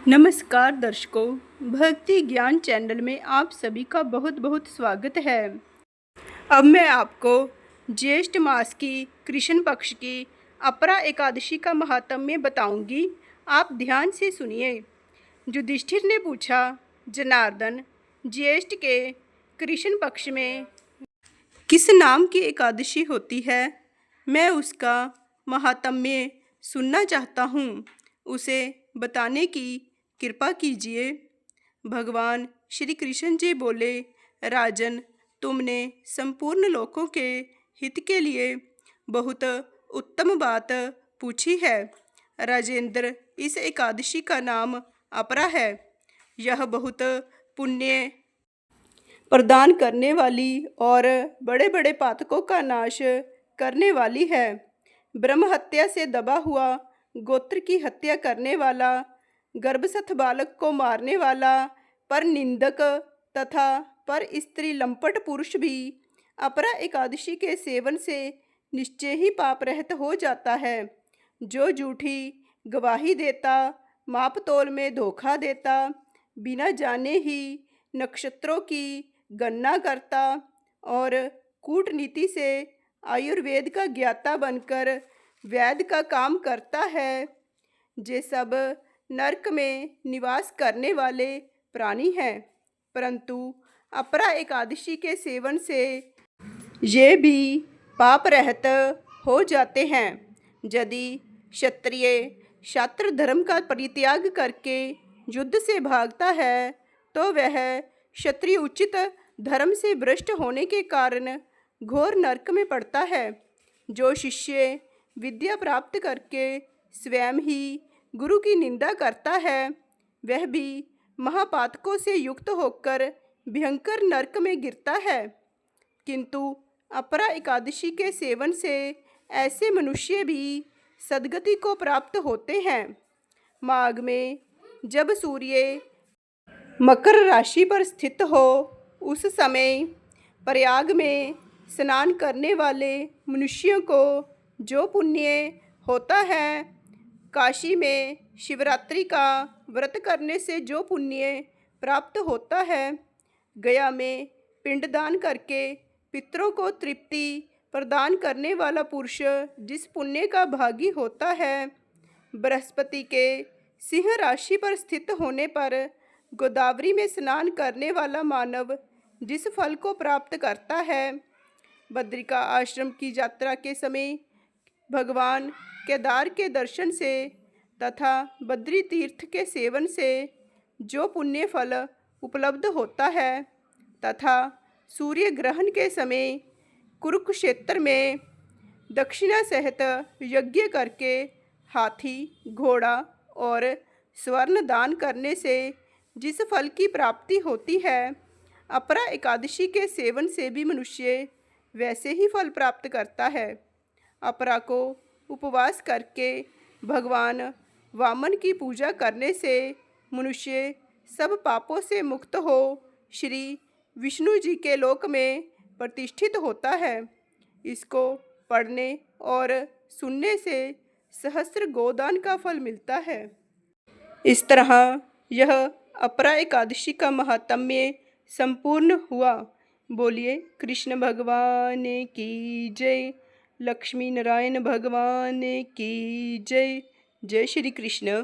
नमस्कार दर्शकों, भक्ति ज्ञान चैनल में आप सभी का बहुत बहुत स्वागत है। अब मैं आपको ज्येष्ठ मास की कृष्ण पक्ष की अपरा एकादशी का महात्म्य बताऊंगी। आप ध्यान से सुनिए। युधिष्ठिर ने पूछा, जनार्दन, ज्येष्ठ के कृष्ण पक्ष में किस नाम की एकादशी होती है? मैं उसका महात्म्य सुनना चाहता हूँ, उसे बताने की कृपा कीजिए। भगवान श्री कृष्ण जी बोले, राजन, तुमने संपूर्ण लोकों के हित के लिए बहुत उत्तम बात पूछी है। राजेंद्र, इस एकादशी का नाम अपरा है। यह बहुत पुण्य प्रदान करने वाली और बड़े बड़े पातकों का नाश करने वाली है। ब्रह्म हत्या से दबा हुआ, गोत्र की हत्या करने वाला, गर्भस्थ बालक को मारने वाला, पर निंदक तथा पर स्त्री लंपट पुरुष भी अपरा एकादशी के सेवन से निश्चय ही पाप रहित हो जाता है। जो झूठी गवाही देता, माप तोल में धोखा देता, बिना जाने ही नक्षत्रों की गणना करता और कूटनीति से आयुर्वेद का ज्ञाता बनकर वैद्य का काम करता है, ये सब नरक में निवास करने वाले प्राणी हैं। परंतु अपरा एकादशी के सेवन से ये भी पाप रहित हो जाते हैं। यदि क्षत्रिय क्षात्र धर्म का परित्याग करके युद्ध से भागता है तो वह क्षत्रिय उचित धर्म से भ्रष्ट होने के कारण घोर नरक में पड़ता है। जो शिष्य विद्या प्राप्त करके स्वयं ही गुरु की निंदा करता है, वह भी महापातकों से युक्त होकर भयंकर नरक में गिरता है। किंतु अपरा एकादशी के सेवन से ऐसे मनुष्य भी सद्गति को प्राप्त होते हैं। माघ में जब सूर्य मकर राशि पर स्थित हो, उस समय प्रयाग में स्नान करने वाले मनुष्यों को जो पुण्य होता है, काशी में शिवरात्रि का व्रत करने से जो पुण्य प्राप्त होता है, गया में पिंडदान करके पितरों को तृप्ति प्रदान करने वाला पुरुष जिस पुण्य का भागी होता है, बृहस्पति के सिंह राशि पर स्थित होने पर गोदावरी में स्नान करने वाला मानव जिस फल को प्राप्त करता है, बद्रिका आश्रम की यात्रा के समय भगवान केदार के दर्शन से तथा बद्री तीर्थ के सेवन से जो पुण्य फल उपलब्ध होता है, तथा सूर्य ग्रहण के समय कुरुक्षेत्र में दक्षिणा सहित यज्ञ करके हाथी, घोड़ा और स्वर्ण दान करने से जिस फल की प्राप्ति होती है, अपरा एकादशी के सेवन से भी मनुष्य वैसे ही फल प्राप्त करता है। अपरा को उपवास करके भगवान वामन की पूजा करने से मनुष्य सब पापों से मुक्त हो श्री विष्णु जी के लोक में प्रतिष्ठित होता है। इसको पढ़ने और सुनने से सहस्त्र गोदान का फल मिलता है। इस तरह यह अपरा एकादशी का महात्म्य संपूर्ण हुआ। बोलिए कृष्ण भगवान की जय, लक्ष्मी नारायण भगवान की जय। जय श्री कृष्ण।